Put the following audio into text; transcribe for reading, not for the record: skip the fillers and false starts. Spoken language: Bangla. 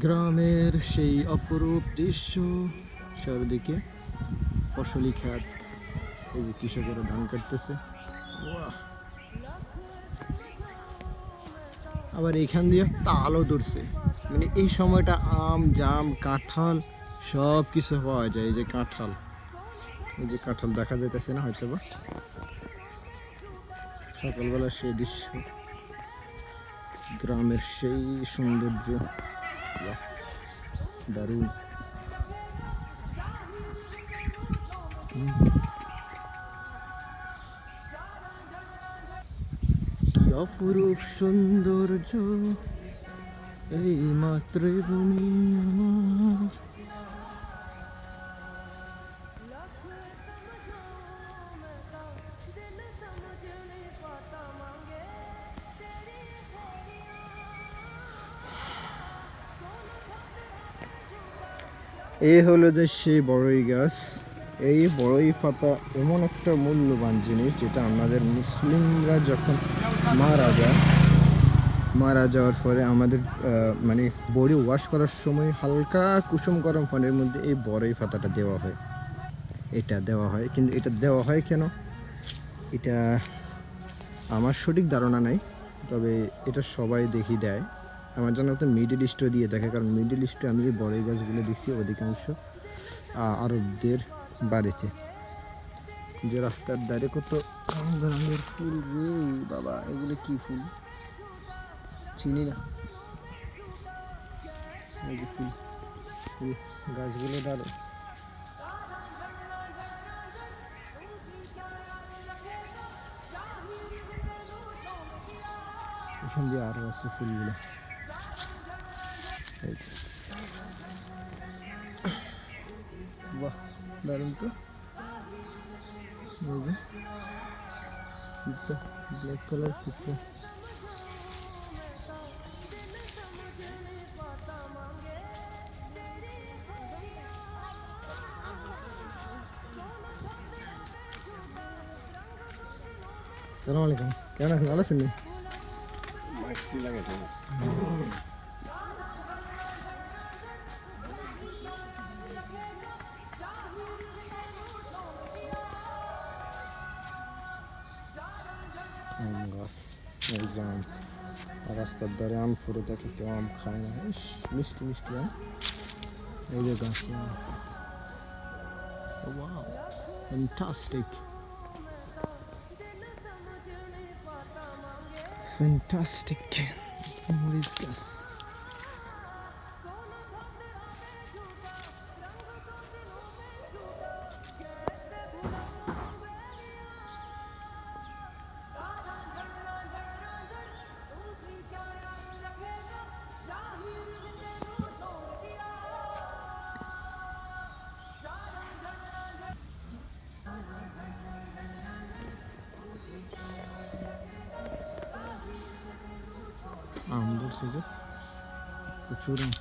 গ্রামের সেই অপরূপ দৃশ্য, চারদিকে ফসলি ক্ষেত, এই যে কৃষকেরা ধান কাটতেছে। বাহ! আবার এখান দিয়ে তালও ধরছে, মানে এই সময়টা আম জাম কাঁঠাল সব কিছু পাওয়া যায়। এই যে কাঁঠাল, এই যে কাঁঠাল দেখা যাইতেছে না হয়তো বা, সকালবেলা সেই দৃশ্য, গ্রামের সেই সৌন্দর্য, বাহ! দারুণ। কি অপরূপ সৌন্দর্য এই মাতৃভূমি আমার। এই হলো যে সেই বড়ই গাছ। এই বড়ই পাতা এমন একটা মূল্যবান জিনিস, যেটা আমাদের মুসলিমরা যখন মারা যাওয়ার পরে আমাদের মানে বডি ওয়াশ করার সময় হালকা কুসুম গরম পানির মধ্যে এই বড়ই পাতাটা দেওয়া হয়। এটা দেওয়া হয়, কিন্তু এটা দেওয়া হয় কেন, এটা আমার সঠিক ধারণা নাই, তবে এটা সবাই দেখি দেয়। আমার জানা মতো মিডল ইস্টও দিয়ে থাকে, কারণ মিডল ইস্টে আমি যে বড়ই গাছগুলো দেখছি অধিকাংশ আরবদের বাড়িতে। যে রাস্তার ধারে কত রঙের ফুল রে বাবা, এগুলো কি ফুল চিনি না। এই যে ফুল, ফুল গাছগুলো দারুণ। এখান দিয়ে আরো আছে ফুলগুলো, বাহ দারুণ তো। ব্ল্যাক কালার ফিতা। সালাম আলাইকুম, কেমন আছেন? ভালো আছেন? আম গাছ, এই যে আম, রাস্তার ধারে আম ফুটে থাকে, কেউ আম খায় না, ইস, মিষ্টি মিষ্টি আম। এই যে গাছ, ওয়াও ফ্যান্টাস্টিক, ফ্যান্টাস্টিক মরিচ গাছ। আম ধরছে যে প্রচুর আম।